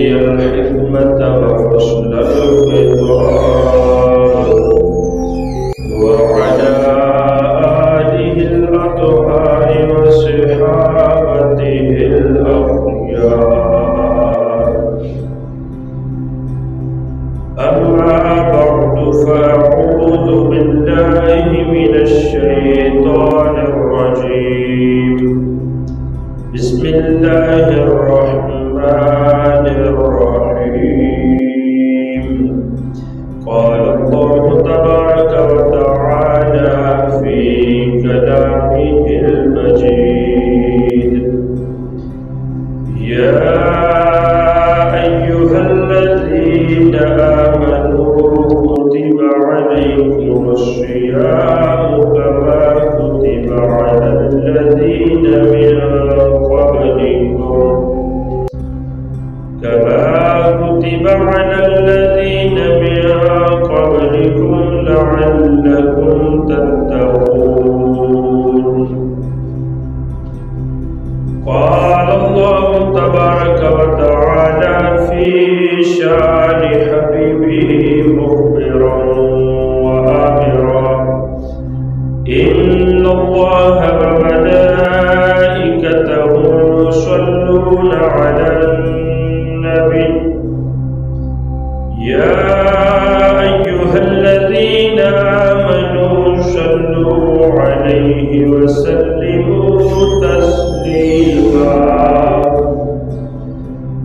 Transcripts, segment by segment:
أوتي الحكمة وفصل الخطاب وعلى آله الأطهار وصحابته الأخيار. أما بعد فأعوذ بالله من الشيطان الرجيم. بسم الله الرحمن الرحيم. قال الله تبارك وتعالى في كلامه المجيد: يا أيها الذين آمنوا كتب عليكم الصيام كما كتب على الذين من قبلكم لعلكم تتقون. قال الله تبارك وتعالى في شان حبيبه مخبرا وآمرا: إن الله وملائكته يصلون على النبي يا أيها الذين آمنوا صلوا عليه وسلموا تسليما.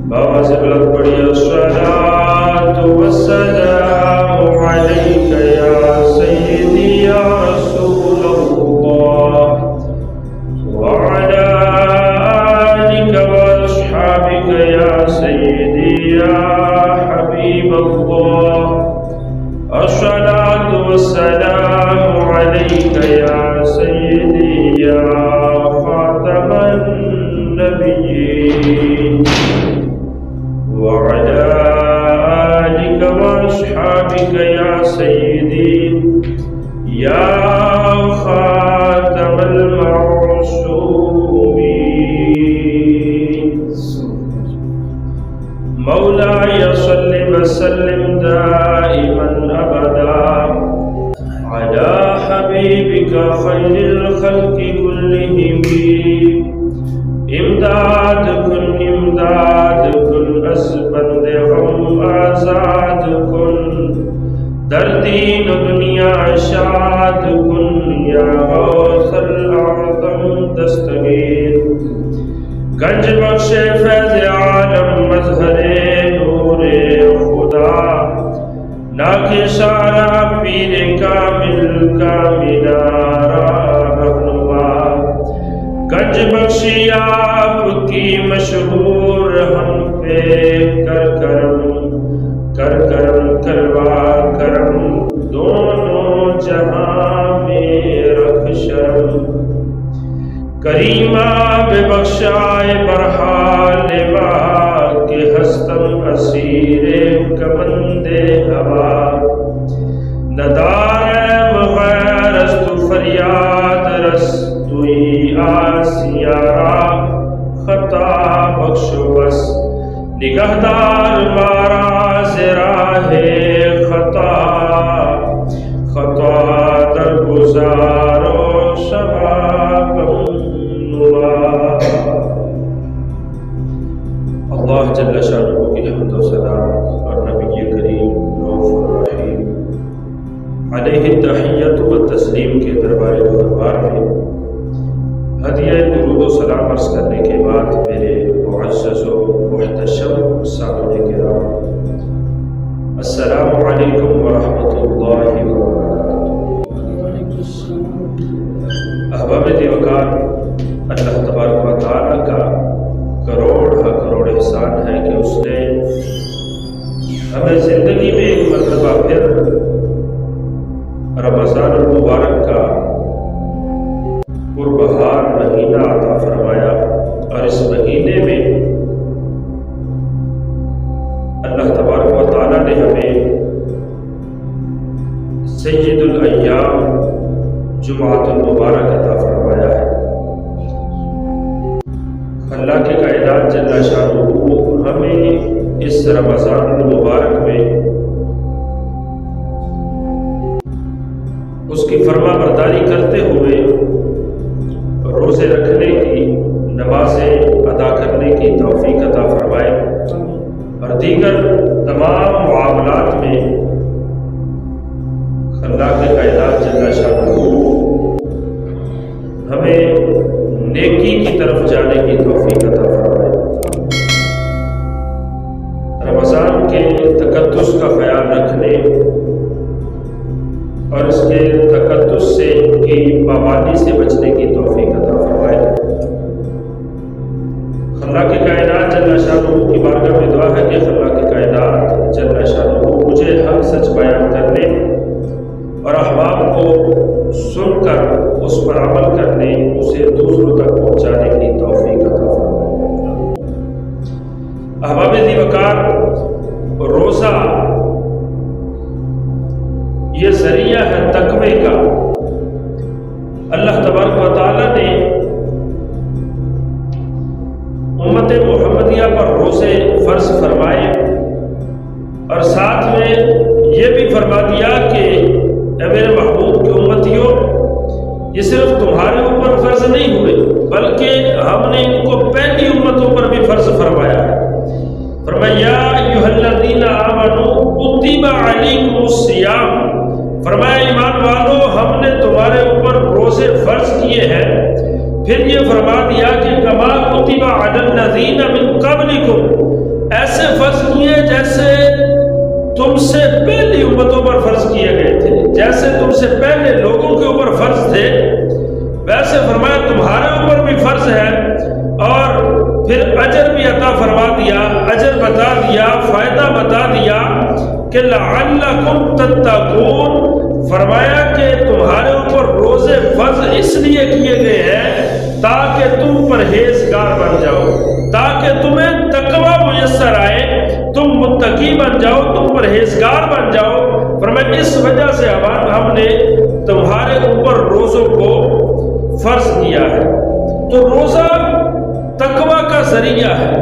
بابا سے بلند پڑھی: الصلاة والسلام عليك يا سيدي يا رسول الله وعلى آلك وأصحابك يا سيدي يا حبيب الله. الصلاة والسلام عليك يا سيدي يا خاتم النبيين وعلى آلك وأصحابك يا سيدي يا خاتم المعصومين. مولاي صل وسلم دائما أبدا على حبيبك خير الخلق كلهم. امداد کن از بند غم آزاد کن، در دین و دنیا شاد کن یا غوث الاعظم دستگیر. گنج بخش فیض عالم مظہر نور خدا، ناکشارہ پیر کامل کا مینارہ رہنما. گنج بخشی آپ کی مشہور ہم پہ کر کرم کروا کرم، دونوں جہاں میں رکھ شرم. کریمہ بے بخشائے برحال با کہ ہستم اسیر کمند ہوا. ندارم غیر از تو فریاد رس، توی آسیارا خطا بخش بس. نگہدار مارا سے راہ خطا در گزارو شباب اللہ جل شانہ کی حمد و ثنا اور نبی کریم رؤوف الرحیم علیہ التحیۃ و تسلیم کے دربار میں ہدیہ درود و سلام عرض کرنے کے بعد میرے معزز و محتشم سامعین کرام، السلام علیکم ورحمۃ اللہ وبرکاتہ. احباب دیوکار، اللہ تبارک و تعالیٰ کا کروڑ احسان ہے کہ اس نے ہمیں زندگی میں ایک مرتبہ پھر رمضان المبارک کا پربہار مہینہ عطا فرمایا، اور اس مہینے میں اللہ تبارک و تعالیٰ نے ہمیں سید الایام جمعۃ المبارک عطا فرمایا ہے. اللہ کے کائنات جل شانہ ہمیں اس رمضان المبارک میں اس کی فرما برداری کرتے ہوئے روزے رکھنے کی، نمازیں ادا کرنے کی توفیق عطا فرمائے، اور دیگر تمام معاملات میں اللہ کے کائنات جل شانہ ہمیں نیکی کی طرف جانے کی توفیق عطا فرمائے۔ رمضان کے تقدس کا خیال رکھنے اور اس کے تقدس سے کی پابندی سے بچنے کی توفیق عطا فرمائے۔ اللہ کی کائنات جل شانہ کی بارگاہ میں دعا ہے کہ اللہ کی کائنات جل شانہ مجھے حق سچ بیان کرنے اور احباب کو سن کر اس پر عمل کرنے، اسے دوسروں تک پہنچانے کی توفیق عطا فرمائے۔ احباب ذی وقار، روزہ یہ ذریعہ ہے تقوی کا۔ اللہ تبارک و تعالیٰ نے امت محمدیہ پر روزے فرض فرمائے اور ساتھ میں یہ بھی فرما دیا کہ اے میرے محبوب کی امتیوں، یہ صرف تمہارے اوپر فرض نہیں ہوئے بلکہ ہم نے ان کو پہلی امتوں پر بھی فرض فرمایا ہے۔ فرمایا یا ایھا الذین آمنوا کتب علیکم الصیام، فرمایا ایمان والو ہم نے تمہارے اوپر روزے فرض کیے ہیں۔ پھر یہ فرما دیا کہ کما کتب علی الذین من قبلکم، ایسے فرض کیے جیسے تم سے پہلی امتوں پر فرض کیے گئے تھے، جیسے تم سے پہلے لوگوں کے اوپر فرض تھے ویسے فرمایا تمہارے اوپر بھی فرض ہے، اور پھر اجر بھی عطا فرما دیا، اجر بتا دیا، فائدہ بتا دیا کہ لعلکم تتقون، فرمایا کہ تمہارے اوپر روزے فرض اس لیے کیے گئے ہیں تاکہ تم پرہیزگار بن جاؤ، تاکہ تمہیں تقوی میسر آئے، تم متقی بن جاؤ، تم پرہیزگار بن جاؤ۔ فرمایا اس وجہ سے ہم نے تمہارے اوپر روزوں کو فرض کیا ہے۔ تو روزہ تقوی کا ذریعہ ہے،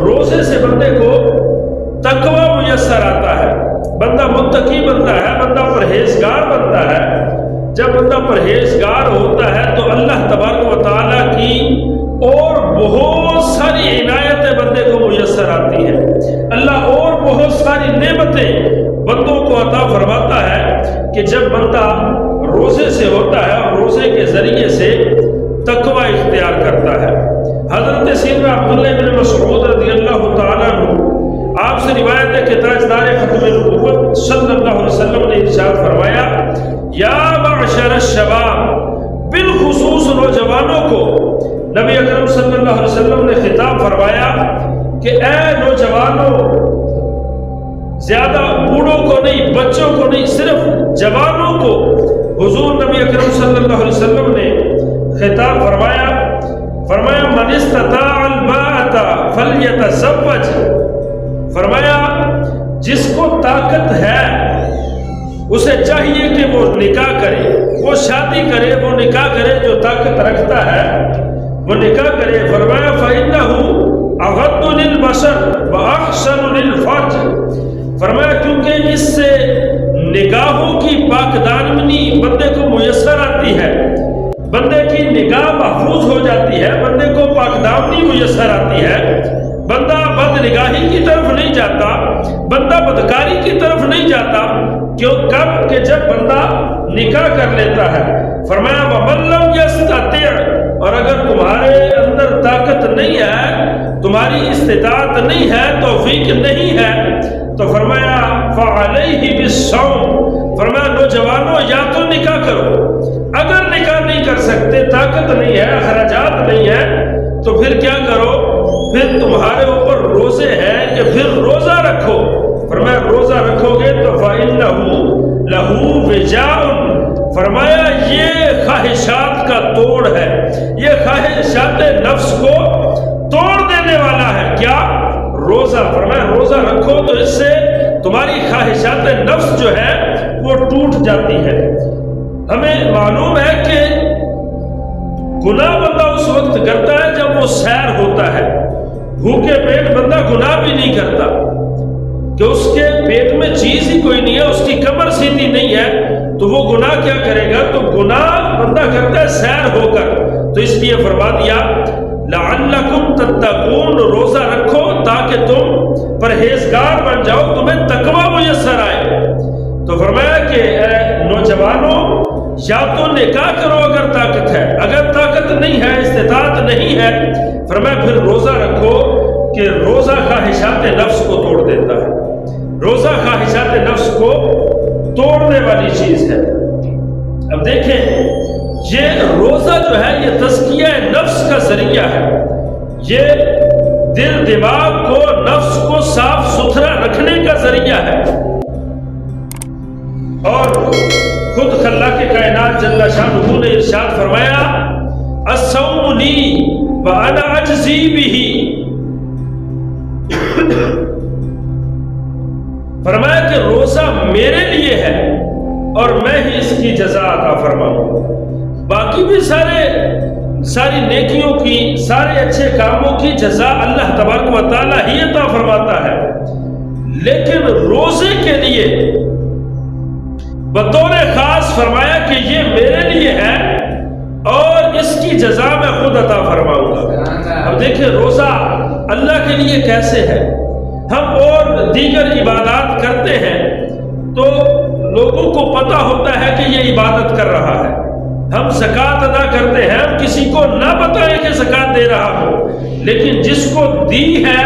روزے سے بندے کو تقوی میسر آتا ہے، بندہ متقی بنتا ہے، بندہ پرہیزگار بنتا ہے۔ جب بندہ پرہیزگار ہوتا ہے تو اللہ تبارک و تعالیٰ کی اور بہت ساری عنایتیں بندے کو میسر آتی ہیں، اللہ اور بہت ساری نعمتیں بندوں کو عطا فرماتا ہے کہ جب بندہ روزے سے ہوتا ہے اور روزے کے ذریعے سے تقوی اختیار کرتا ہے۔ حضرت سیدنا عبداللہ بن مسعود رضی اللہ تعالیٰ عنہ آپ سے روایت ہے کہ تاجدار ختم نبوت صلی اللہ علیہ وسلم نے ارشاد فرمایا یا معشر الشباب، بالخصوص نوجوانوں کو نبی اکرم صلی اللہ علیہ وسلم نے خطاب فرمایا کہ اے نوجوانوں، زیادہ بوڑھوں کو نہیں، بچوں کو نہیں، صرف جوانوں کو حضور نبی اکرم صلی اللہ علیہ وسلم نے خطاب فرمایا من استطاع الباءۃ فلیتزوج، فرمایا جس کو طاقت ہے اسے چاہیے کہ وہ نکاح کرے، وہ شادی کرے، وہ نکاح کرے، جو طاقت رکھتا ہے وہ نکاح کرے۔ فرمایا فإنہ اغض للبصر واحسن للفرج، فرمایا کیونکہ اس سے نگاہوں کی پاک دامنی بندے کو میسر آتی ہے، بندے کی نگاہ محفوظ ہو جاتی ہے، بندے کو پاک دامنی میسر آتی ہے، بندہ بد نگاہی کی طرف نہیں جاتا، بندہ بدکاری کی طرف نہیں جاتا، کیوں کب کہ جب بندہ نکاح کر لیتا ہے۔ فرمایا وَمَن لَّمْ يَسْتَطِعْ، اور اگر تمہارے اندر طاقت نہیں ہے، تمہاری استطاعت نہیں ہے، توفیق نہیں ہے، تو فرمایا فَعَلَيْهِ بِالصَّوْمِ، فرمایا نوجوانوں یا تو نکاح کرو، اگر نکاح نہیں کر سکتے، طاقت نہیں ہے، اخراجات نہیں ہے، تو پھر کیا کرو، پھر تمہارے اوپر روزے ہیں کہ پھر روزہ رکھو۔ فرمایا روزہ رکھو گے تو فَإِنَّهُ لَهُ وِجَاءٌ، فرمایا یہ خواہشات کا توڑ ہے، یہ خواہشات نفس کو توڑ دینے والا ہے۔ کیا؟ روزہ۔ فرمایا روزہ رکھو تو اس سے تمہاری خواہشات نفس جو ہے وہ ٹوٹ جاتی ہے۔ ہمیں معلوم ہے کہ گناہ بندہ اس وقت کرتا ہے جب وہ سیر ہوتا ہے، بھوکے پیٹ بندہ گناہ بھی نہیں کرتا کہ اس کے پیٹ میں چیز ہی کوئی نہیں ہے، اس کی کمر سیدھی نہیں ہے، تو وہ گناہ کیا کرے گا؟ تو گناہ بندہ کرتا ہے سیر ہو کر. تو اس لیے فرما دیا لعلکم تتقون، روزہ رکھو تاکہ تم پرہیزگار بن جاؤ، تمہیں تقوی میسر آئے. تو فرمایا کہ اے نوجوانوں، یا تو نکاح کرو اگر طاقت ہے، اگر طاقت نہیں ہے، استطاعت نہیں ہے، فرمایا پھر روزہ رکھو کہ روزہ خواہشات نفس کو توڑ دیتا ہے. روزہ خواہشات نفس کو توڑنے والی چیز ہے. اب دیکھیں یہ روزہ جو ہے یہ تزکیہ نفس کا ذریعہ ہے، یہ دل دماغ کو، نفس کو صاف ستھرا رکھنے کا ذریعہ ہے. اور خود خلاق کائنات جل شانہ نے ارشاد فرمایا الصوم لی وانا اجزی بہ، فرمایا کہ روزہ میرے لیے ہے اور میں ہی اس کی جزا عطا فرماؤں. باقی بھی ساری نیکیوں کی، سارے اچھے کاموں کی جزا اللہ تبارک و تعالی ہی عطا فرماتا ہے، لیکن روزے کے لیے بطور خاص فرمایا کہ یہ میرے لیے ہے اور اس کی جزا میں خود عطا فرماؤں گا. اب دیکھیں روزہ اللہ کے لیے کیسے ہے. ہم اور دیگر عبادات کرتے ہیں تو لوگوں کو پتہ ہوتا ہے کہ یہ عبادت کر رہا ہے. ہم زکوٰۃ ادا کرتے ہیں، ہم کسی کو نہ بتائیں کہ زکوٰۃ دے رہا ہو، لیکن جس کو دی ہے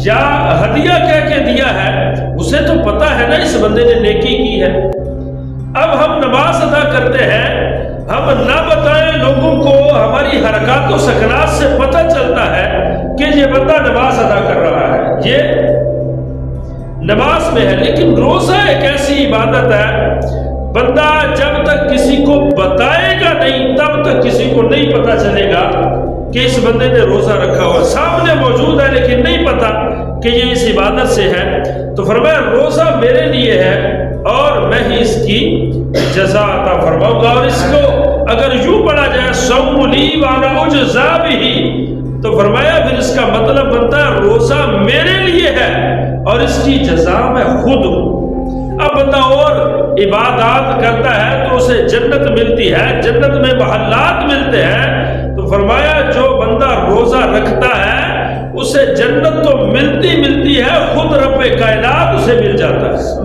یا ہدیہ کہہ کے دیا ہے اسے تو پتہ ہے نا اس بندے نے نیکی کی ہے. اب ہم نماز ادا کرتے ہیں، ہم نہ بتائیں لوگوں کو، ہماری حرکات و سکنات سے پتہ چلتا ہے کہ یہ بندہ نماز ادا کر رہا ہے، یہ نماز میں ہے. لیکن روزہ ایک ایسی عبادت ہے بندہ جب تک کسی کو بتائے گا نہیں تب تک کسی کو نہیں پتہ چلے گا کہ اس بندے نے روزہ رکھا ہوا. سامنے موجود ہے لیکن نہیں پتہ کہ یہ اس عبادت سے ہے. تو فرمایا روزہ میرے لیے ہے اور میں ہی اس کی جزا عطا فرماؤں گا. اور اس کو اگر یوں پڑھا جائے صوم لی وانا اجزا بہ، تو فرمایا پھر اس کا مطلب بنتا ہے روزہ میرے لیے ہے اور اس کی جزا میں خود ہوں. اب بندہ اور عبادات کرتا ہے تو اسے جنت ملتی ہے، جنت میں محلات ملتے ہیں. تو فرمایا جو بندہ روزہ رکھتا ہے اسے جنت تو ملتی ہے، خود رب کائنات اسے مل جاتا ہے.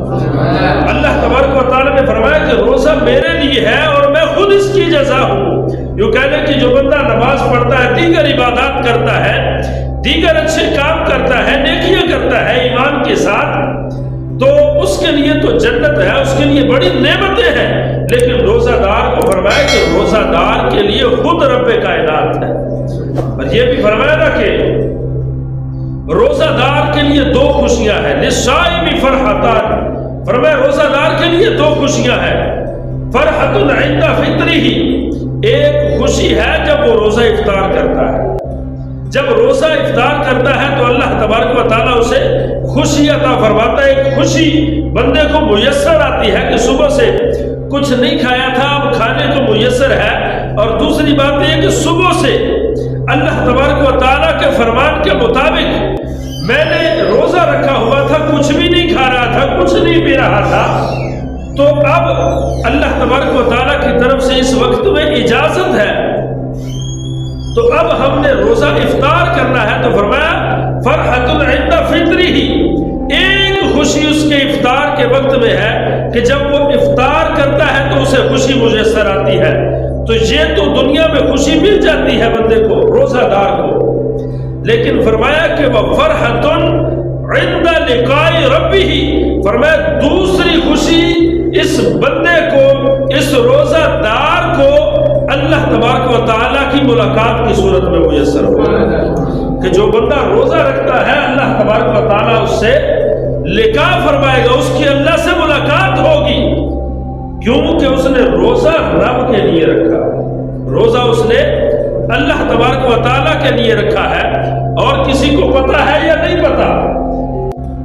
اللہ تبارک و تعالیٰ نے فرمایا کہ روزہ میرے لیے ہے اور میں خود اس کی جزا ہوں. یوں کہنے کہ جو بندہ نماز پڑھتا ہے، دیگر عبادات کرتا ہے، دیگر اچھے کام کرتا ہے، نیکیاں کرتا ہے ایمان کے ساتھ، تو اس کے لیے تو جنت ہے، اس کے لیے بڑی نعمتیں ہیں. لیکن روزہ دار کو فرمایا کہ روزہ دار کے لیے خود رب کائنات ہے. اور یہ بھی فرمایا نا کہ روزہ دار کے لیے دو خوشیاں ہیں، للصائم فرحتان، فرمایا روزہ دار کے لیے دو خوشیاں ہیں. فرحت عند فطرہ، ایک خوشی ہے جب وہ روزہ افطار کرتا ہے. جب روزہ افطار کرتا ہے تو اللہ تبارک و تعالیٰ اسے خوشی عطا فرماتا ہے. ایک خوشی بندے کو میسر آتی ہے کہ صبح سے کچھ نہیں کھایا تھا، اب کھانے کو میسر ہے. اور دوسری بات یہ کہ صبح سے اللہ تبارک و تعالیٰ کے فرمان کے مطابق میں نے روزہ رکھا ہوا تھا، کچھ بھی نہیں کھا رہا تھا، کچھ نہیں پی رہا تھا، تو اب اللہ تبارک و تعالیٰ کی طرف سے اس وقت میں اجازت ہے، تو اب ہم نے روزہ افطار کرنا ہے. تو فرمایا فرحت عند فطرہ، ایک خوشی اس کے افطار کے وقت میں ہے کہ جب وہ افطار کرتا ہے تو اسے خوشی میسر آتی ہے. تو یہ تو دنیا میں خوشی مل جاتی ہے بندے کو، روزہ دار کو. لیکن فرمایا کہ وہ فرحت عند لقاء ربہ، فرمایا دوسری خوشی اس بندے کو، اس روزہ دار کو اللہ تبارک و تعالیٰ کی ملاقات کی صورت میں میسر ہو کہ جو بندہ روزہ رکھتا ہے اللہ تبارک و تعالیٰ اس سے لقاء فرمائے گا، اس کی اللہ سے ملاقات ہوگی. کیونکہ اس نے روزہ رب کے لیے رکھا، روزہ اس نے اللہ تبارک و تعالیٰ کے لیے رکھا ہے. اور کسی کو پتہ ہے یا نہیں پتہ،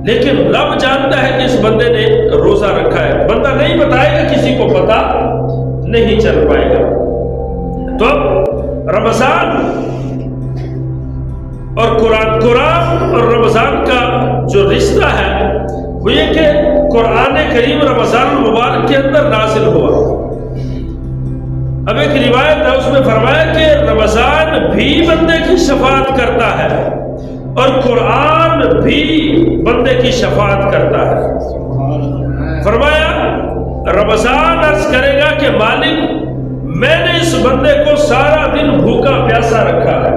لیکن رب جانتا ہے کہ اس بندے نے روزہ رکھا ہے. بندہ نہیں بتائے گا، کسی کو پتہ نہیں چل پائے گا. تو اب رمضان اور قرآن اور رمضان کا جو رشتہ ہے وہ یہ کہ قرآن کریم رمضان المبارک کے اندر نازل ہوا۔ اب ایک روایت ہے، اس میں فرمایا کہ رمضان بھی بندے کی شفاعت کرتا ہے اور قرآن بھی بندے کی شفاعت کرتا ہے۔ فرمایا رمضان عرض کرے گا کہ مالک میں نے اس بندے کو سارا دن بھوکا پیاسا رکھا ہے،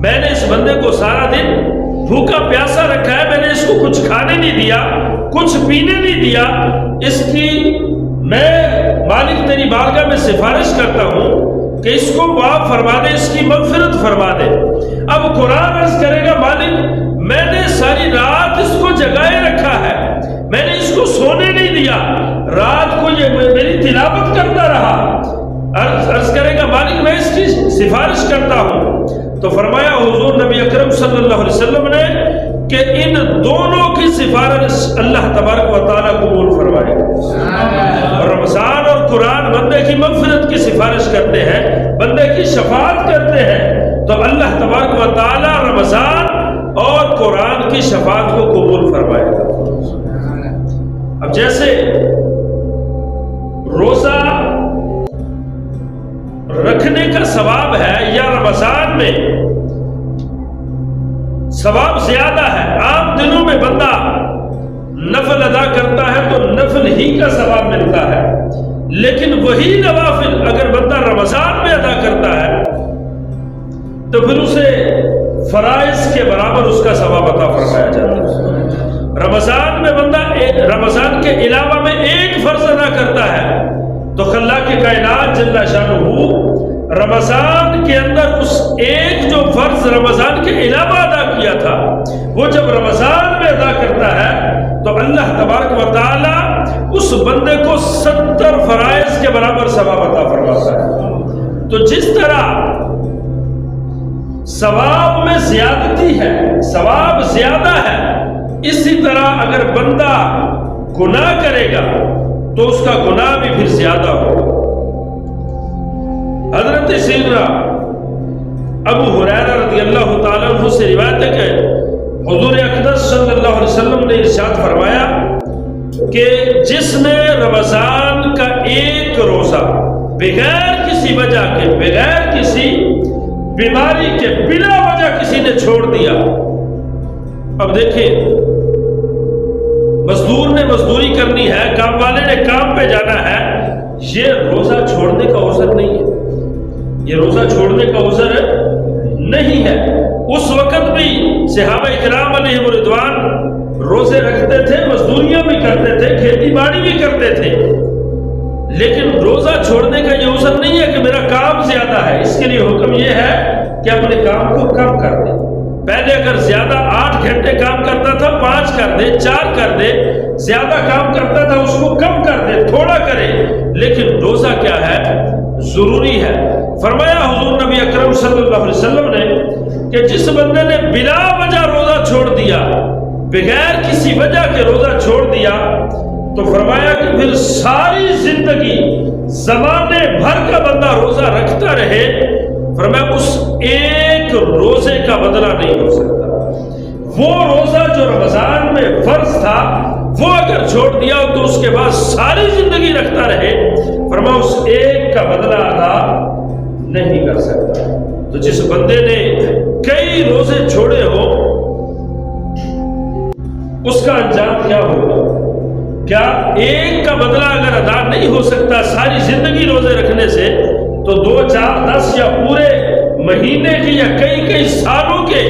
میں نے اس بندے کو سارا دن بھوکا پیاسا رکھا ہے، میں نے اس کو کچھ کھانے نہیں دیا، کچھ پینے نہیں دیا، اس کی میں مالک تیری بارگاہ میں سفارش کرتا ہوں کہ اس کو معاف فرما دے، اس کی مغفرت فرما دے۔ اب قرآن عرض کرے گا مالک میں نے ساری رات اس کو جگائے رکھا ہے، میں نے اس کو سونے نہیں دیا، رات کو یہ میری تلاوت کرتا رہا۔ عرض کرے گا مالک میں اس کی سفارش کرتا ہوں۔ تو فرمایا حضور نبی اکرم صلی اللہ علیہ وسلم نے کہ ان دونوں کی سفارش اللہ تبارک و تعالیٰ قبول فرمائے۔ اور رمضان اور قرآن بندے کی مغفرت کی سفارش کرتے ہیں، بندے کی شفاعت کرتے ہیں، تو اللہ تبارک و تعالیٰ رمضان اور قرآن کی شفاعت کو قبول فرمائے گا۔ اب جیسے روزہ رکھنے کا ثواب ہے یا رمضان میں ثواب زیادہ ہے، عام دنوں میں بندہ نفل ادا کرتا ہے تو نفل ہی کا ثواب ملتا ہے، لیکن وہی نوافل اگر بندہ رمضان میں ادا کرتا ہے تو پھر اسے فرائض کے برابر اس کا ثواب عطا فرمایا جاتا ہے۔ رمضان میں بندہ رمضان کے علاوہ میں ایک فرض ادا کرتا ہے تو خلاق کائنات جل شانہ رمضان کے اندر اس ایک جو فرض رمضان کے علاوہ ادا کیا تھا وہ جب رمضان میں ادا کرتا ہے تو اللہ تبارک و تعالی اس بندے کو 70 فرائض کے برابر ثواب عطا فرماتا ہے۔ تو جس طرح ثواب میں زیادتی ہے، ثواب زیادہ ہے، اسی طرح اگر بندہ گناہ کرے گا تو اس کا گناہ بھی پھر زیادہ ہوگا۔ حضرت سیدنا ابو ہریرہ رضی اللہ تعالیٰ عنہ سے روایت ہے کہ حضور اقدس صلی اللہ علیہ وسلم نے ارشاد فرمایا کہ جس نے رمضان کا ایک روزہ بغیر کسی وجہ کے، بغیر کسی بیماری کے، بلا وجہ کسی نے چھوڑ دیا، اب دیکھیں مزدور نے مزدوری کرنی ہے، کام والے نے کام پہ جانا ہے، یہ روزہ چھوڑنے کا عذر نہیں ہے، یہ روزہ چھوڑنے کا عذر نہیں ہے۔ اس وقت بھی صحابہ اکرام علیہم رضوان روزے رکھتے تھے، مزدوریاں بھی کرتے تھے، کھیتی باڑی بھی کرتے تھے، لیکن روزہ چھوڑنے کا یہ عذر نہیں ہے کہ میرا کام زیادہ ہے۔ اس کے لیے حکم یہ ہے کہ اپنے کام کو کم کر دے۔ پہلے اگر زیادہ 8 گھنٹے کام کرتا تھا 5 کر دے، 4 کر دے، زیادہ کام کرتا تھا اس کو کم کر دے، تھوڑا کرے، لیکن روزہ کیا ہے؟ ضروری ہے۔ فرمایا حضور نبی اکرم صلی اللہ علیہ وسلم نے کہ جس بندے نے بلا وجہ روزہ چھوڑ دیا، بغیر کسی وجہ کے روزہ چھوڑ دیا، تو فرمایا کہ پھر ساری زندگی زمانے بھر کا بندہ روزہ رکھتا رہے، فرمایا اس ایک روزے کا بدلہ نہیں ہو سکتا۔ وہ روزہ جو رمضان میں فرض تھا وہ اگر چھوڑ دیا تو اس کے بعد ساری زندگی رکھتا رہے، فرمایا اس ایک کا بدلہ ادا نہیں کر سکتا۔ تو جس بندے نے کئی روزے چھوڑے ہو اس کا انجام کیا ہوگا؟ کیا ایک کا بدلہ اگر ادا نہیں ہو سکتا ساری زندگی روزے رکھنے سے، تو 2 4 10 یا پورے مہینے کے یا کئی سالوں کے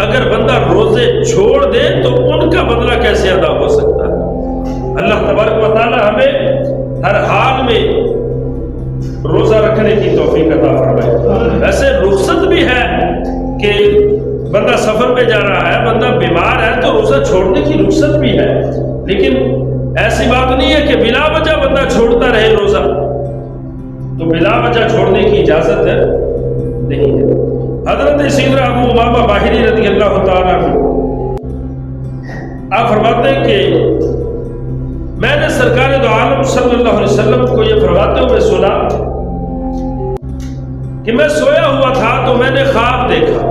اگر بندہ روزے چھوڑ دے تو ان کا بدلہ کیسے ادا ہو سکتا ہے؟ اللہ تبارک و تعالی ہمیں ہر حال میں روزہ رکھنے کی توفیق عطا فرمائے۔ ویسے رخصت بھی ہے کہ بندہ سفر پہ جا رہا ہے، بندہ بیمار ہے تو روزہ چھوڑنے کی رخصت بھی ہے، لیکن ایسی بات نہیں ہے کہ بلا وجہ بندہ چھوڑتا رہے روزہ، تو بلا وجہ چھوڑنے کی اجازت نہیں ہے۔ حضرت سیدنا ابو امامہ باہلی رضی اللہ تعالیٰ عنہ آپ فرماتے ہیں کہ میں نے سرکار دو عالم صلی اللہ علیہ وسلم کو یہ فرماتے ہوئے سنا کہ میں سویا ہوا تھا تو میں نے خواب دیکھا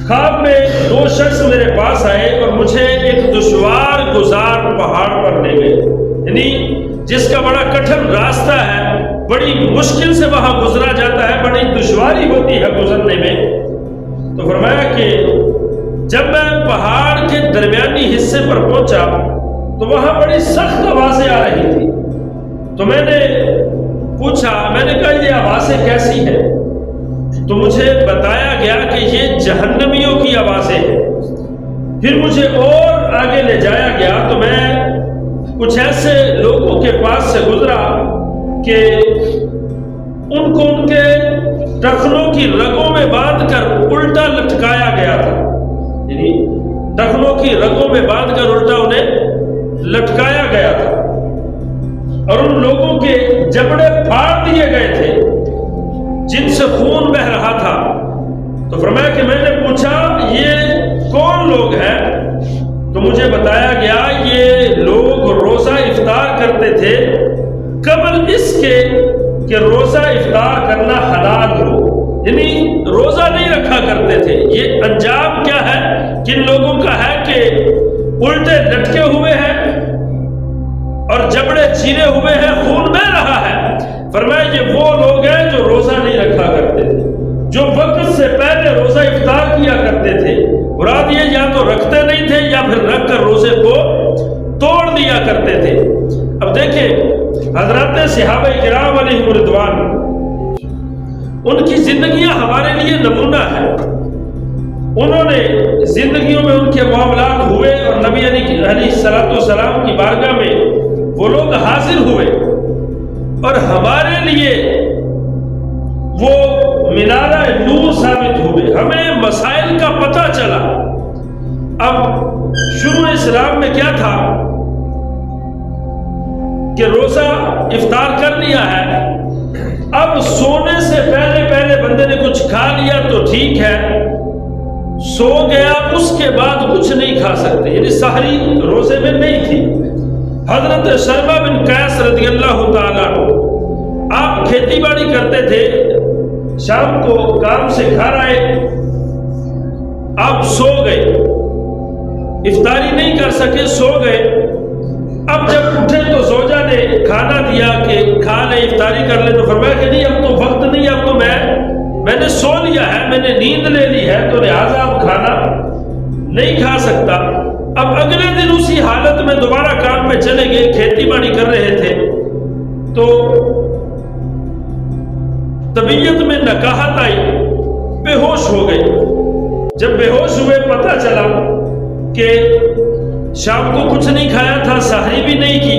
خواب میں دو شخص میرے پاس آئے اور مجھے ایک دشوار گزار پہاڑ پر لے گئے، یعنی جس کا بڑا کٹھن راستہ ہے، بڑی مشکل سے وہاں گزرا جاتا ہے، بڑی دشواری ہوتی ہے گزرنے میں۔ تو فرمایا کہ جب میں پہاڑ کے درمیانی حصے پر پہنچا تو وہاں بڑی سخت آوازیں آ رہی تھی۔ تو میں نے پوچھا، میں نے کہا یہ آوازیں کیسی ہیں؟ تو مجھے بتایا گیا کہ یہ جہنمیوں کی آوازیں ہیں۔ پھر مجھے اور آگے لے جایا گیا تو میں کچھ ایسے لوگوں کے پاس سے گزرا کہ ان کو ان کے ٹخنوں کی رگوں میں باندھ کر الٹا لٹکایا گیا تھا، یعنی ٹخنوں کی رگوں میں باندھ کر الٹا انہیں لٹکایا گیا تھا، اور ان لوگوں کے جبڑے پھاڑ دیے گئے تھے جن سے خون بہ رہا تھا۔ تو فرمایا کہ میں نے پوچھا یہ کون لوگ ہیں؟ تو مجھے بتایا گیا یہ لوگ روزہ افطار کرتے تھے قبل اس کے کہ روزہ افطار کرنا حلال ہو، یعنی روزہ نہیں رکھا کرتے تھے۔ یہ انجام کیا ہے؟ کن لوگوں کا ہے کہ الٹے لٹکے ہوئے ہیں اور جبڑے چیرے ہوئے ہیں، خون بہ رہا ہے۔ فرمایا یہ وہ لوگ ہیں جو روزہ نہیں رکھا کرتے تھے، جو وقت سے پہلے روزہ افطار کیا کرتے تھے۔ مراد یہ یا تو رکھتے نہیں تھے یا پھر رکھ کر روزے کو توڑ دیا کرتے تھے۔ اب دیکھیں حضرات صحابہ کرام علیہم رضوان، ان کی زندگیاں ہمارے لیے نمونہ ہے۔ انہوں نے زندگیوں میں ان کے معاملات ہوئے اور نبی علیہ السلام کی بارگاہ میں وہ لوگ حاضر ہوئے اور ہمارے لیے وہ مینارہ نور ثابت ہوئے، ہمیں مسائل کا پتہ چلا۔ اب شروع اسلام میں کیا تھا کہ روزہ افطار کر لیا ہے، اب سونے سے پہلے بندے نے کچھ کھا لیا تو ٹھیک ہے، سو گیا اس کے بعد کچھ نہیں کھا سکتے، یعنی سحری روزے میں نہیں تھی۔ حضرت شرما بن قیس رضی اللہ تعالیٰ عنہ، آپ کھیتی باڑی کرتے تھے، شام کو کام سے گھر آئے، آپ سو گئے، افطاری نہیں کر سکے، سو گئے۔ اب جب اٹھے تو زوجہ نے کھانا دیا کہ کھا لے، افطاری کر لے، تو فرمایا کہ نہیں اب تو وقت نہیں، اب تو میں نے سو لیا ہے، میں نے نیند لے لی ہے، تو لہٰذا اب کھانا نہیں کھا سکتا۔ اب اگلے دن اسی حالت میں دوبارہ کام پہ چلے گئے، کھیتی باڑی کر رہے تھے، تو طبیعت میں نکاہت آئی، بے ہوش ہو گئے۔ جب بے ہوش ہوئے پتہ چلا کہ شام کو کچھ نہیں کھایا تھا، سحری بھی نہیں کی،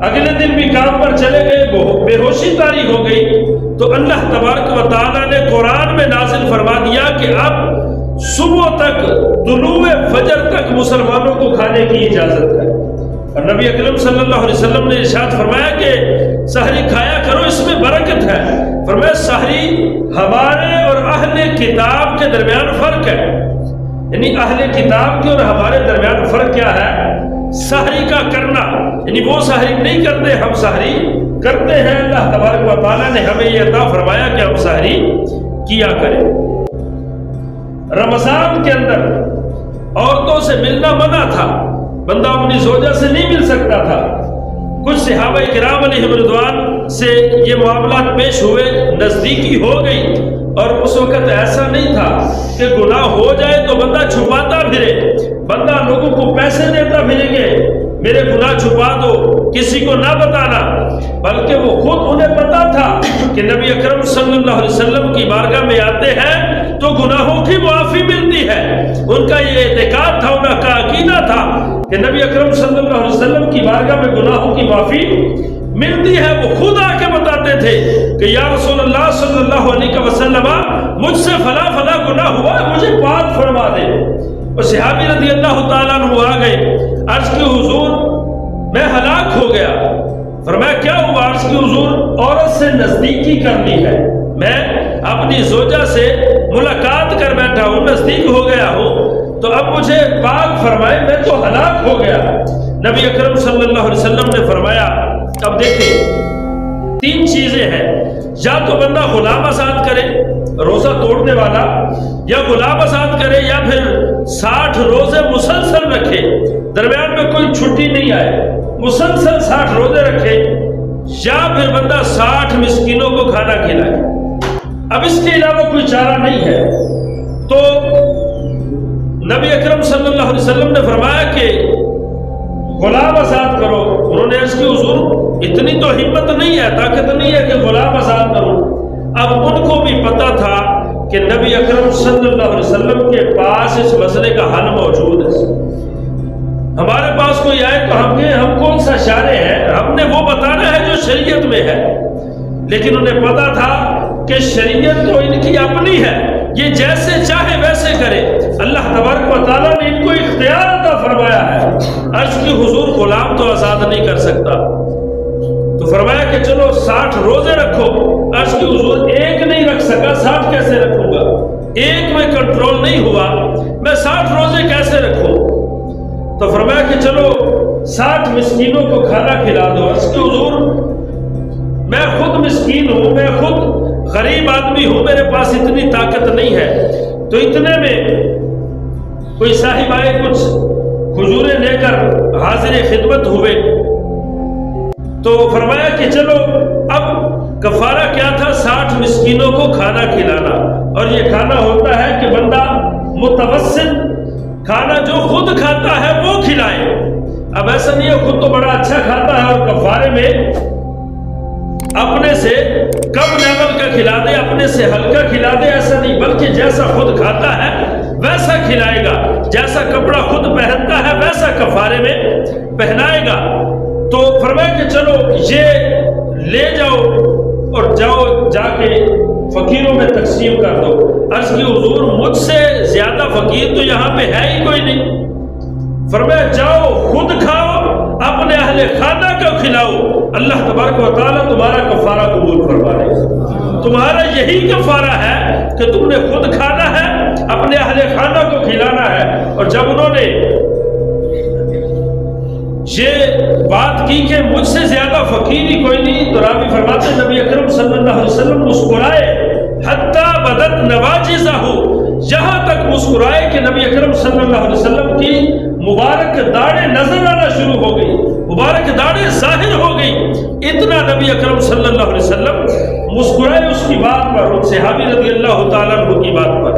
اگلے دن بھی کام پر چلے گئے، بے ہوشی طاری ہو گئی۔ تو اللہ تبارک و تعالیٰ نے قرآن میں نازل فرما دیا کہ اب صبح تک، طلوع فجر تک مسلمانوں کو کھانے کی اجازت ہے۔ اور نبی اکرم صلی اللہ علیہ وسلم نے ارشاد فرمایا کہ سحری کھایا کرو، اس میں برکت ہے۔ فرمایا سحری ہمارے اور اہل کتاب کے درمیان فرق ہے، یعنی اہل کتاب کے اور ہمارے درمیان فرق کیا ہے؟ سحری کا کرنا، یعنی وہ سحری نہیں کرتے، ہم سحری کرتے ہیں۔ اللہ تبارک و تعالیٰ نے ہمیں یہ عطا فرمایا کہ ہم سحری کیا کریں۔ رمضان کے اندر عورتوں سے ملنا منع تھا، بندہ اپنی زوجہ سے نہیں مل سکتا تھا۔ کچھ صحابہ کرام علیہم رضوان سے یہ معاملات پیش ہوئے، نزدیکی ہو گئی، اور اس وقت ایسا نہیں تھا کہ گناہ ہو جائے تو بندہ چھپاتا پھرے، بندہ لوگوں کو پیسے دیتا پھرے گے میرے گناہ چھپا دو، کسی کو نہ بتانا، بلکہ وہ خود انہیں پتا تھا کہ نبی اکرم صلی اللہ علیہ وسلم کی بارگاہ میں آتے ہیں تو گناہوں کی معافی ملتی ہے۔ ان کا یہ اعتقاد تھا، ان کا عقیدہ تھا کہ نبی اکرم صلی اللہ علیہ وسلم کی بارگاہ میں گناہوں کی معافی ملتی ہے۔ وہ خود آ کے بتاتے تھے کہ یا رسول اللہ صلی اللہ علیہ وسلم، مجھ سے فلاں فلاں گناہ ہوا ہے، مجھے پاک فرما دے۔ اور صحابی رضی اللہ تعالیٰ عنہ آ گئے، عرض کی حضور میں ہلاک ہو گیا۔ فرمایا کیا ہوا؟ عرض کی حضور عورت سے نزدیکی کرنی ہے، میں اپنی زوجہ سے ملاقات کر بیٹھا ہوں، نزدیک ہو گیا ہوں، تو اب مجھے پاک فرمائے، میں تو ہلاک ہو گیا۔ نبی اکرم صلی اللہ علیہ وسلم نے فرمایا اب دیکھیں 3 چیزیں ہیں، یا تو بندہ غلام آزاد کرے، روزہ توڑنے والا یا غلام آزاد کرے یا پھر 60 روزے مسلسل رکھے، درمیان میں کوئی چھٹی نہیں آئے، مسلسل 60 روزے رکھے، یا پھر بندہ 60 مسکینوں کو کھانا کھلائے، اب اس کے علاوہ کوئی چارہ نہیں ہے، تو نبی اکرم صلی اللہ علیہ وسلم نے فرمایا کہ غلام آزاد کرو۔ انہوں نے عرض کی حضور اتنی تو ہمت نہیں ہے، طاقت نہیں ہے کہ غلام آزاد کرو۔ اب ان کو بھی پتا تھا کہ نبی اکرم صلی اللہ علیہ وسلم کے پاس اس مسئلے کا حل موجود ہے، ہمارے پاس کوئی آئے تو ہم کون سا شارع ہے، ہم نے وہ بتانا ہے جو شریعت میں ہے، لیکن انہیں پتا تھا کہ شریعت تو ان کی اپنی ہے، یہ جیسے چاہے ویسے کرے، اللہ تبارک و تعالیٰ نے ان کو اختیار عطا فرمایا ہے۔ عرض کی حضور غلام تو آزاد نہیں کر سکتا، تو فرمایا کہ چلو 60 روزے رکھو۔ عرض کی حضور ایک نہیں رکھ سکا، 60 کیسے رکھوں گا، ایک میں کنٹرول نہیں ہوا، میں 60 روزے کیسے رکھوں؟ تو فرمایا کہ چلو 60 مسکینوں کو کھانا کھلا دو۔ عرض کی حضور میں خود مسکین ہوں، میں خود غریب آدمی ہوں، میرے پاس اتنی طاقت نہیں ہے۔ تو اتنے میں کوئی صاحب آئے، کچھ کھجوریں لے کر حاضر خدمت ہوئے، تو فرمایا کہ چلو اب کفارہ کیا تھا، 60 مسکینوں کو کھانا کھلانا، اور یہ کھانا ہوتا ہے کہ بندہ متوسط کھانا جو خود کھاتا ہے وہ کھلائے۔ اب ایسا نہیں ہے خود تو بڑا اچھا کھاتا ہے اور کفارے میں اپنے سے کم لیول کا کھلا دے، اپنے سے ہلکا کھلا دے، ایسا نہیں، بلکہ جیسا خود کھاتا ہے ویسا کھلائے گا، جیسا کپڑا خود پہنتا ہے ویسا کفارے میں پہنائے گا۔ تو فرمایا کہ چلو یہ لے جاؤ اور جاؤ جا کے فقیروں میں تقسیم کر دو۔ عرض کی حضور مجھ سے زیادہ فقیر تو یہاں پہ ہے ہی کوئی نہیں۔ فرمایا جاؤ خود کھاؤ، اپنے اہل خانہ کو کھلاؤ، اللہ تبارک و تعالیٰ تمہارا کفارہ قبول فرما لے گا۔ تمہارا یہی کفارہ ہے کہ تم نے خود کھانا ہے، اپنے اہل خانہ کو کھلانا ہے۔ اور جب انہوں نے یہ بات کی کہ مجھ سے زیادہ فقیر ہی کوئی نہیں، تو راوی فرماتے ہیں نبی اکرم صلی اللہ علیہ وسلم مسکرائے، حتی بدت نواجزہ، یہاں تک مسکرائے کہ نبی اکرم صلی اللہ علیہ وسلم کی مبارک داڑھیں نظر آنا شروع ہو گئی، مبارک داڑھیں ظاہر ہو گئی، اتنا نبی اکرم صلی اللہ علیہ وسلم مسکرائے اس کی بات پر، ان صحابی رضی اللہ تعالیٰ عنہ کی بات پر۔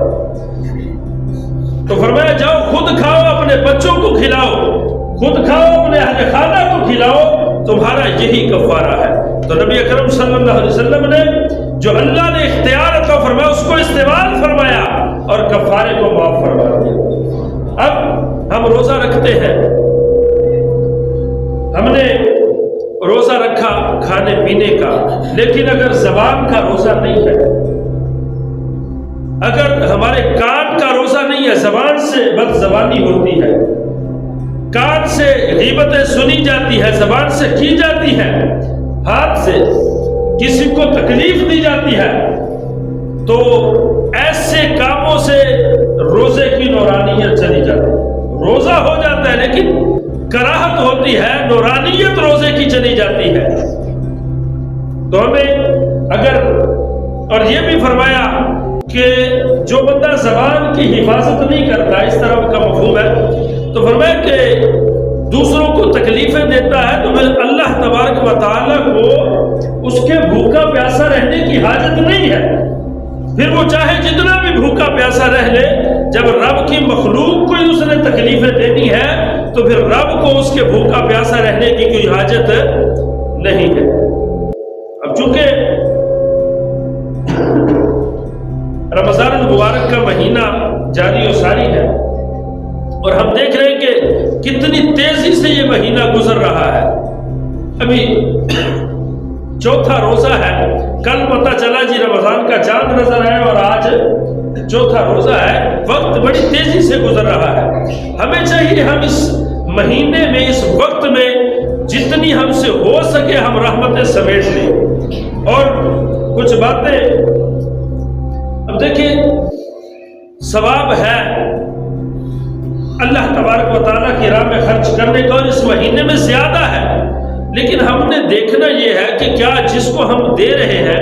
تو فرمایا جاؤ خود کھاؤ، اپنے بچوں کو کھلاؤ، خود کھاؤ، اپنے اہل خانہ کو کھلاؤ، تمہارا یہی کفارہ ہے۔ تو نبی اکرم صلی اللہ علیہ وسلم نے جو اللہ نے اختیار عطا فرمایا اس کو استعمال فرمایا اور کفارے کو معاف فرما دیا۔ اب ہم روزہ رکھتے ہیں، ہم نے روزہ رکھا کھانے پینے کا، لیکن اگر زبان کا روزہ نہیں ہے، اگر ہمارے کان کا روزہ نہیں ہے، زبان سے بد زبانی ہوتی ہے، کان سے غیبتیں سنی جاتی ہے، زبان سے کی جاتی ہے، ہاتھ سے کسی کو تکلیف دی جاتی ہے، تو ایسے کاموں سے روزے کی نورانیت چلی جاتی ہے۔ روزہ ہو جاتا ہے لیکن کراہت ہوتی ہے، نورانیت روزے کی چلی جاتی ہے۔ تو ہمیں اگر، اور یہ بھی فرمایا کہ جو بندہ زبان کی حفاظت نہیں کرتا، اس طرح کا مفہوم ہے، تو فرمایا کہ دوسروں کو تکلیفیں دیتا ہے تو پھر اللہ تبارک و تعالیٰ کو اس کے بھوکا پیاسا رہنے کی حاجت نہیں ہے، پھر وہ چاہے جتنا بھی بھوکا پیاسا رہ لے، جب رب کی مخلوق کو ہی اس نے تکلیفیں دینی ہے تو پھر رب کو اس کے بھوکا پیاسا رہنے کی کوئی حاجت نہیں ہے۔ اب چونکہ رمضان المبارک کا مہینہ جاری و ساری ہے اور ہم دیکھ رہے ہیں کہ کتنی تیزی سے یہ مہینہ گزر رہا ہے، ابھی چوتھا روزہ ہے، کل پتہ چلا جی رمضان کا چاند نظر آیا اور آج چوتھا روزہ ہے، وقت بڑی تیزی سے گزر رہا ہے۔ ہمیں چاہیے ہم اس مہینے میں، اس وقت میں جتنی ہم سے ہو سکے ہم رحمتیں سمیٹ لیں، اور کچھ باتیں اب دیکھیں ثواب ہے اللہ تبارک و تعالیٰ کی راہ میں خرچ کرنے کا، اور اس مہینے میں زیادہ ہے، لیکن ہم نے دیکھنا یہ ہے کہ کیا جس کو ہم دے رہے ہیں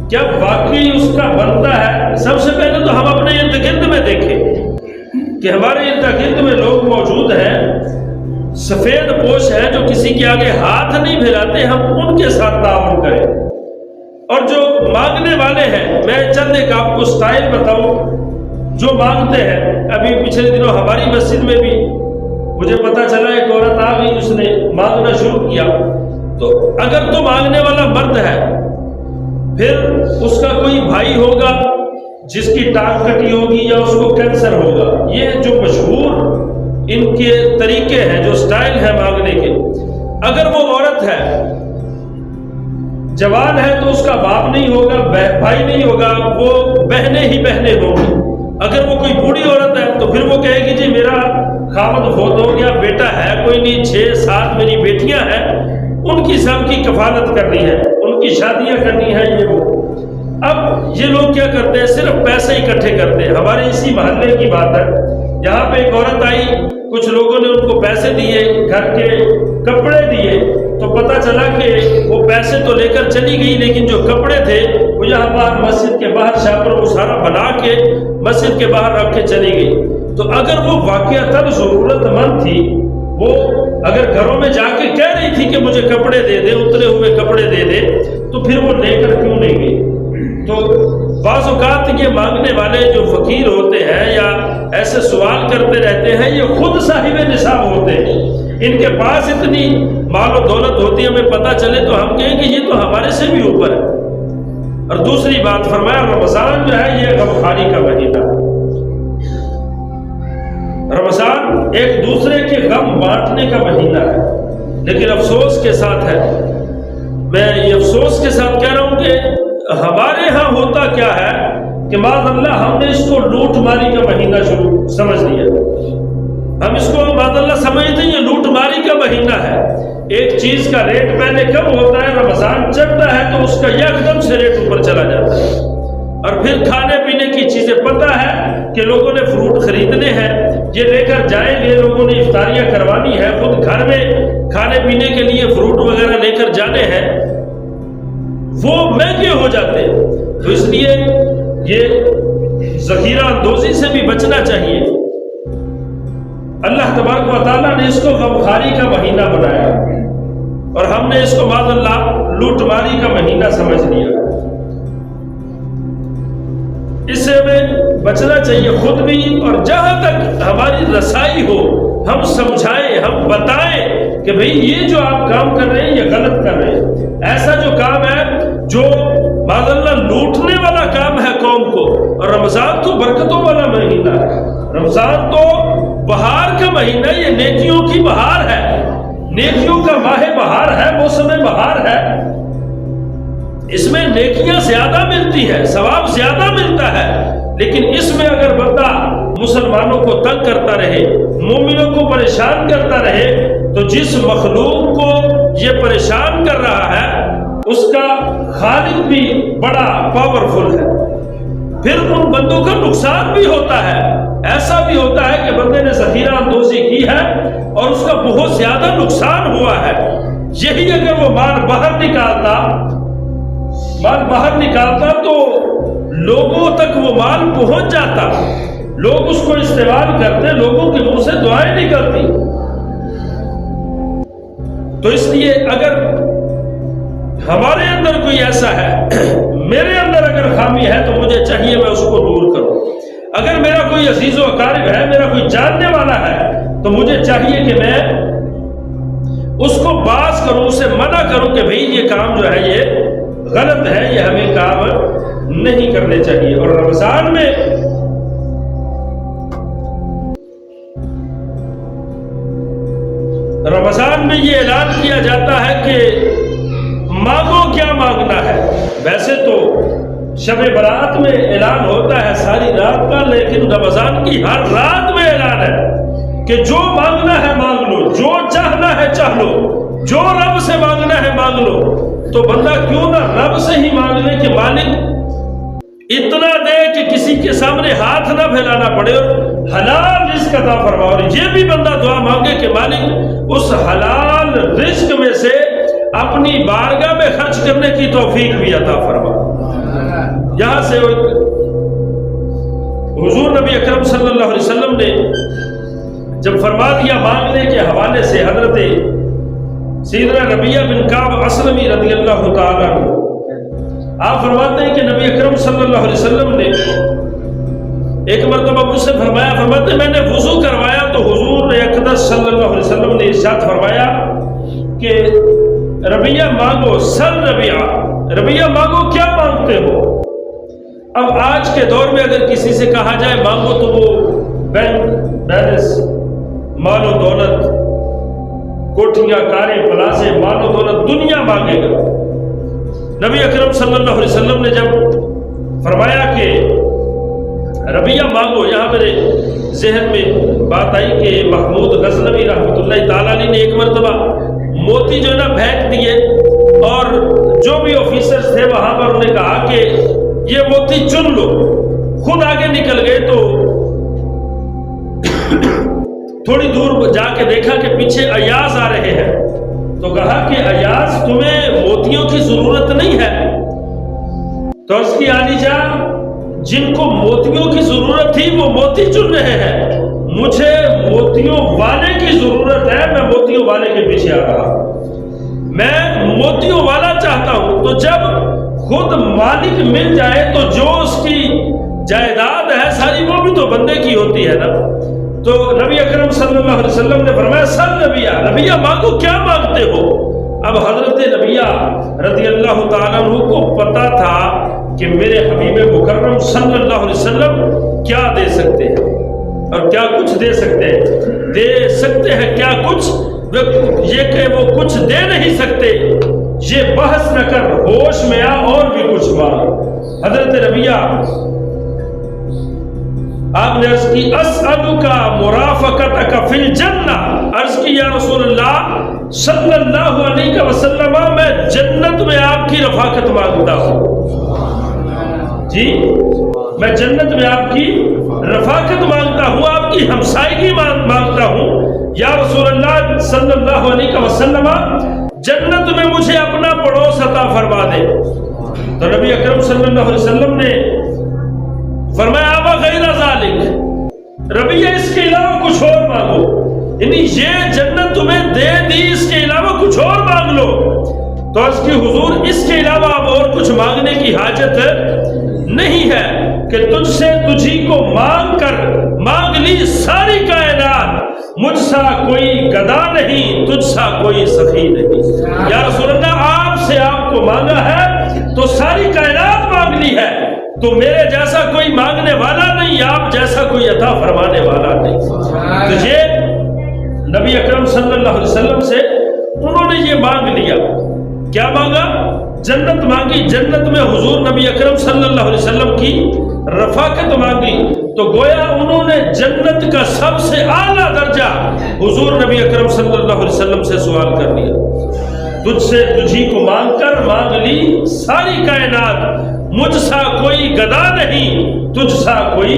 کیا واقعی اس کا بنتا ہے؟ سب سے پہلے تو ہم اپنے ارد گرد میں دیکھیں کہ ہمارے ارد گرد میں لوگ موجود ہیں، سفید پوش ہیں، جو کسی کے آگے ہاتھ نہیں پھیلاتے، ہم ان کے ساتھ تعاون کریں۔ اور جو مانگنے والے ہیں، میں چند ایک آپ کو سٹائل بتاؤں جو مانگتے ہیں۔ ابھی پچھلے دنوں ہماری مسجد میں بھی مجھے پتا چلا ایک عورت آ گئی، اس نے مانگنا شروع کیا۔ تو اگر تو مانگنے والا مرد ہے، پھر اس کا کوئی بھائی ہوگا جس کی ٹانگ کٹی ہوگی یا اس کو کینسر ہوگا۔ یہ جو مشہور ان کے طریقے ہیں، جو سٹائل ہے مانگنے کے۔ اگر وہ عورت ہے، جوان ہے، تو اس کا باپ نہیں ہوگا، بھائی نہیں ہوگا، وہ بہنیں ہی بہنیں ہوں گی۔ اگر وہ کوئی بوڑھی عورت ہے تو پھر وہ کہے گی جی میرا خاوند فوت ہو گیا، بیٹا ہے کوئی نہیں، 6-7 میری بیٹیاں ہیں، ان کی سب کی کفالت کرنی ہے، ان کی شادیاں کرنی ہے، یہ وہ۔ اب یہ لوگ کیا کرتے ہیں؟ صرف پیسے اکٹھے کرتے ہیں۔ ہمارے اسی محلے کی بات ہے، یہاں پہ ایک عورت آئی، کچھ لوگوں نے ان کو پیسے دیے، گھر کے کپڑے دیے، تو پتہ چلا کہ وہ پیسے تو لے کر چلی گئی، لیکن جو کپڑے تھے وہ یہاں باہر مسجد کے باہر شاپر وہ سارا بنا کے مسجد کے باہر رکھ کے چلی گئی۔ تو اگر وہ واقعتاً ضرورت مند تھی، وہ اگر گھروں میں جا کے کہہ رہی تھی کہ مجھے کپڑے دے دے، اترے ہوئے کپڑے دے دے، تو پھر وہ لے کر کیوں نہیں گئی؟ تو بعض اوقات یہ مانگنے والے جو فقیر ہوتے ہیں یا ایسے سوال کرتے رہتے ہیں، یہ خود صاحب نصاب ہوتے ہیں، ان کے پاس اتنی مال و دولت ہوتی ہے، ہمیں پتہ چلے تو ہم کہیں کہ یہ تو ہمارے سے بھی اوپر ہے۔ اور دوسری بات فرمایا، رمضان جو ہے یہ غمخواری کا مہینہ۔ رمضان ایک دوسرے کے غم بانٹنے کا مہینہ ہے، لیکن افسوس کے ساتھ ہے، میں یہ افسوس کے ساتھ کہہ رہا ہوں کہ ہمارے ہاں ہوتا کیا ہے کہ معاذ اللہ ہم نے اس کو لوٹ ماری کا مہینہ شروع سمجھ لیا۔ ہم اس کو معاذ اللہ سمجھتے ہیں یہ لوٹ ماری کا مہینہ ہے۔ ایک چیز کا ریٹ پہلے کم ہوتا ہے، رمضان چڑھتا ہے تو اس کا یکدم سے ریٹ اوپر چلا جاتا ہے۔ اور پھر کھانے پینے کی چیزیں، پتہ ہے کہ لوگوں نے فروٹ خریدنے ہیں، یہ لے کر جائیں گے، لوگوں نے افطاریاں کروانی ہے، خود گھر میں کھانے پینے کے لیے فروٹ وغیرہ لے کر جانے ہیں، وہ مہنگے ہو جاتے ہیں۔ تو اس لیے یہ ذخیرہ اندوزی سے بھی بچنا چاہیے۔ اللہ تبارک و تعالیٰ نے اس کو غمخواری کا مہینہ بنایا اور ہم نے اس کو معاذ اللہ لوٹ ماری کا مہینہ سمجھ لیا۔ اس سے ہمیں بچنا چاہیے خود بھی، اور جہاں تک ہماری رسائی ہو ہم سمجھائیں، ہم بتائیں کہ بھئی یہ جو آپ کام کر رہے ہیں یہ غلط کر رہے ہیں۔ ایسا جو کام ہے جو معاذ اللہ لوٹنے والا کام ہے قوم کو، اور رمضان تو برکتوں والا مہینہ ہے، رمضان تو بہار کا مہینہ، یہ نیکیوں کی بہار ہے، نیکیوں کا ماہ بہار ہے، موسم بہار ہے، اس میں نیکیاں زیادہ ملتی ہے، ثواب زیادہ ملتا ہے۔ لیکن اس میں اگر بندہ مسلمانوں کو تنگ کرتا رہے، مومنوں کو پریشان کرتا رہے، تو جس مخلوق کو یہ پریشان کر رہا ہے اس کا خالق بھی بڑا پاورفل ہے، پھر ان بندوں کا نقصان بھی ہوتا ہے۔ ایسا بھی ہوتا ہے کہ بندے نے ذخیرہ اندوزی کی ہے اور اس کا بہت زیادہ نقصان ہوا ہے، یہی اگر وہ مال باہر نکالتا تو لوگوں تک وہ مال پہنچ جاتا، لوگ اس کو استعمال کرتے، لوگوں کے منہ سے دعائیں نکلتی۔ تو اس لیے اگر ہمارے اندر کوئی ایسا ہے، میرے اندر اگر خامی ہے تو مجھے چاہیے میں اس کو دور کروں۔ اگر میرا کوئی عزیز و اقارب ہے، میرا کوئی جاننے والا ہے، تو مجھے چاہیے کہ میں اس کو باز کروں، اسے منع کروں کہ بھئی یہ کام جو ہے یہ غلط ہے، یہ ہمیں کام نہیں کرنے چاہیے۔ اور رمضان میں یہ اعلان کیا جاتا ہے کہ مانگو کیا مانگنا ہے۔ ویسے تو شب برات میں اعلان ہوتا ہے ساری رات کا، لیکن رمضان کی ہر رات میں اعلان ہے کہ جو مانگنا ہے مانگ لو، جو چاہنا ہے چاہ لو، جو رب سے مانگنا ہے مانگ لو۔ تو بندہ کیوں نہ رب سے ہی مانگ لے کہ مالک اتنا دے کہ کسی کے سامنے ہاتھ نہ پھیلانا پڑے، اور حلال رزق عطا فرما۔ اور یہ بھی بندہ دعا مانگے کہ مالک اس حلال رزق میں سے اپنی بارگاہ میں خرچ کرنے کی توفیق بھی عطا فرما۔ یہاں سے حضور نبی اکرم صلی اللہ علیہ وسلم نے جب فرما دیا مانگنے کے حوالے سے، حضرت سیدنا ربیعہ بن کعب اسلمی رضی اللہ تعالیٰ عنہ آپ فرماتے ہیں کہ نبی اکرم صلی اللہ علیہ وسلم نے ایک مرتبہ مجھ سے فرماتے میں نے وضو کروایا تو حضور اقدس صلی اللہ علیہ وسلم نے ارشاد فرمایا کہ ربیعہ مانگو، سل ربیعہ مانگو، کیا مانگتے ہو؟ اب آج کے دور میں اگر کسی سے کہا جائے مانگو تو وہ بینک بیلنس، مال و دولت، کوٹھیاں، کاریں، پلازے، مال و دولت، دنیا مانگے گا۔ نبی اکرم صلی اللہ علیہ وسلم نے جب فرمایا کہ ربیعہ مانگو، یہاں میرے ذہن میں بات آئی کہ محمود غزنوی رحمۃ اللہ تعالیٰ علیہ نے ایک مرتبہ موتی جو ہے نا پھینک دیے، اور جو بھی آفیسرز تھے وہاں پر انہوں نے کہا کہ یہ موتی چن لو، خود آگے نکل گئے تو تھوڑی دور جا کے دیکھا کہ پیچھے ایاز آ رہے ہیں، تو کہا کہ ایاز تمہیں موتیوں کی ضرورت نہیں ہے؟ تو اس کی عالی جان جن کو موتیوں کی ضرورت تھی وہ موتی چن رہے ہیں، مجھے موتیوں والے کی ضرورت ہے، میں موتیوں والے کے پیچھے آ رہا ہوں، میں موتیوں والا چاہتا ہوں۔ تو جب خود مالک مل جائے تو جو اس کی جائیداد ہے ساری وہ بھی تو بندے کی ہوتی ہے نا۔ تو نبی اکرم صلی اللہ علیہ وسلم نے فرمایا سل ربیعہ مانگو، کیا مانگتے ہو؟ اب حضرت ربیعہ رضی اللہ تعالیٰ عنہ کو پتا تھا کہ میرے حبیب مکرم صلی اللہ علیہ وسلم کیا دے سکتے ہیں اور کیا کچھ دے سکتے ہیں کیا کچھ، یہ کہ وہ کچھ دے نہیں سکتے، یہ بحث نہ کر، ہوش میں آ اور بھی کچھ مانگ۔ حضرت ربیعہ آپ نے عرض کی اسألک مرافقتک فی الجنہ، عرض کی یا رسول اللہ صلی اللہ علیہ وسلم میں جنت میں آپ کی رفاقت مانگتا ہوں، جی میں جنت میں آپ کی رفاقت مانگتا ہوں، آپ کی ہمسائیگی مانگتا ہوں، یا رسول اللہ صلی اللہ علیہ وسلم جنت میں مجھے اپنا پڑوس عطا فرما دے۔ تو نبی اکرم صلی اللہ علیہ وسلم نے فرمایا ابا غیر ذالک، ربیعہ اس کے علاوہ کچھ اور مانگو، یعنی یہ جنت تمہیں دے دی، اس کے علاوہ کچھ اور مانگ لو۔ تو اس کی حضور اس کے علاوہ اب اور کچھ مانگنے کی حاجت نہیں ہے کہ تجھ سے تجھی کو مانگ لی ساری کائنات، مجھ سا کوئی گدا نہیں، تجھ سا کوئی سخی نہیں۔ یا رسول اللہ آپ سے آپ کو مانگا ہے تو ساری کائنات مانگ لی ہے، تو میرے جیسا کوئی مانگنے والا نہیں، آپ جیسا کوئی عطا فرمانے والا نہیں۔ تو یہ نبی اکرم صلی اللہ علیہ وسلم سے انہوں نے یہ مانگ لیا، کیا مانگا؟ جنت مانگی، جنت میں حضور نبی اکرم صلی اللہ علیہ وسلم کی رفاقت مانگی، تو گویا انہوں نے جنت کا سب سے اعلیٰ درجہ حضور نبی اکرم صلی اللہ علیہ وسلم سے سوال کر لیا۔ تجھ سے تجھی کو مانگ لی ساری کائنات، مجھ سا کوئی گدا نہیں، تجھ سا کوئی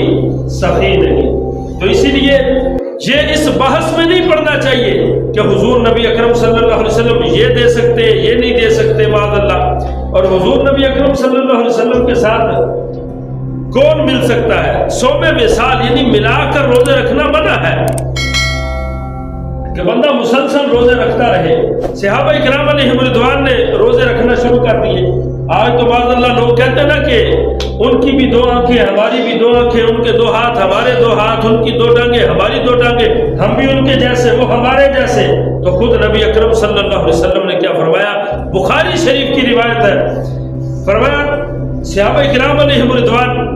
سخی نہیں۔ تو اسی لیے یہ اس بحث میں نہیں پڑنا چاہیے کہ حضور نبی اکرم صلی اللہ علیہ وسلم یہ دے سکتے، یہ نہیں دے سکتے، معاذ اللہ۔ اور حضور نبی اکرم صلی اللہ علیہ وسلم کے ساتھ کون مل سکتا ہے؟ صوم وصال یعنی ملا کر روزے رکھنا منع ہے کہ بندہ مسلسل روزے رکھتا رہے۔ صحابہ کرام علیہم رضوان نے روزے رکھنا شروع کر دیے۔ آج تو معاذ اللہ لوگ کہتے ہیں نا کہ ان کی بھی دو آنکھیں ہماری بھی دو آنکھیں، ان کے دو ہاتھ ہمارے دو ہاتھ، ان کی دو ٹانگیں ہماری دو ٹانگیں، ہم بھی ان کے جیسے وہ ہمارے جیسے۔ تو خود نبی اکرم صلی اللہ علیہ وسلم نے کیا فرمایا؟ بخاری شریف کی روایت ہے، فرمایا صحابہ کرام علیہم رضوان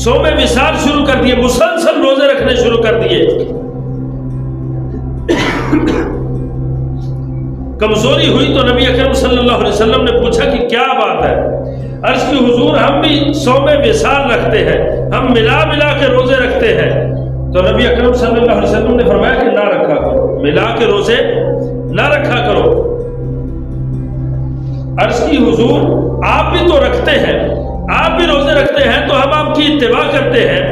صوم وصال شروع کر دیے، مسلسل روزے رکھنے شروع کر دیے۔ کمزوری ہوئی تو نبی اکرم صلی اللہ علیہ وسلم نے پوچھا کہ کیا بات ہے؟ عرض کی حضور ہم بھی صوم وصال رکھتے ہیں، ہم ملا کے روزے رکھتے ہیں۔ تو نبی اکرم صلی اللہ علیہ وسلم نے فرمایا کہ نہ رکھا کرو، ملا کے روزے نہ رکھا کرو۔ عرض کی حضور آپ بھی تو رکھتے ہیں، آپ بھی روزے رکھتے ہیں، تو ہم آپ کی اتباع کرتے ہیں،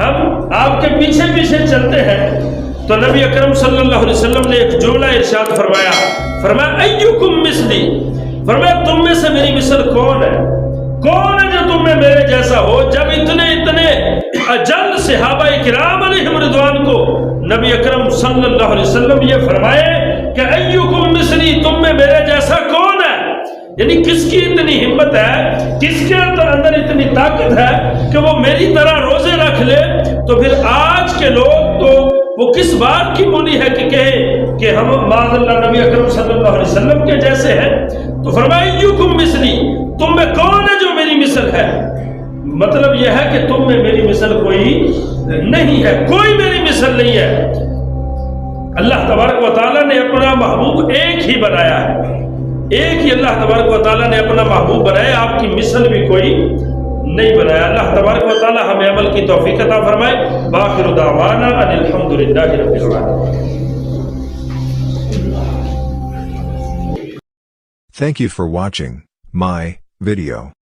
ہم آپ کے پیچھے پیچھے چلتے ہیں۔ تو نبی اکرم صلی اللہ علیہ وسلم نے ایک جملہ ارشاد فرمایا ایکم مثلی، فرمایا تم میں سے میری مثل کون ہے؟ کون ہے جو تم میں میرے جیسا ہو؟ جب اتنے اجل صحابہ کرام علیہم رضوان کو نبی اکرم صلی اللہ علیہ وسلم یہ فرمائے کہ ایکم مثلی، تم میں میرے جیسا کون ہے؟ یعنی کس کی اتنی ہمت ہے، کس کے اندر اتنی طاقت ہے کہ وہ میری طرح روزے رکھ لے؟ تو پھر آج کے لوگ تو وہ کس بات کی بولی ہے کہ کہیں کہ ہم معاذ اللہ نبی اکرم صلی اللہ علیہ وسلم کے جیسے ہیں؟ تو فرمایا ایکم مثلی، تم میں کون ہے جو میری مثل ہے؟ مطلب یہ ہے کہ تم میں میری مثل کوئی نہیں ہے، کوئی میری مثل نہیں ہے۔ اللہ تبارک و تعالیٰ نے اپنا محبوب ایک ہی بنایا ہے، ایک ہی اللہ تبارک و تعالیٰ نے اپنا محبوب بنایا، آپ کی مثل بھی کوئی نہیں بنایا۔ اللہ تبارک و تعالیٰ ہمیں عمل کی توفیق عطا فرمائے۔ باخر دعوانا ان الحمدللہ رب العالمین۔ Thank you for watching my video.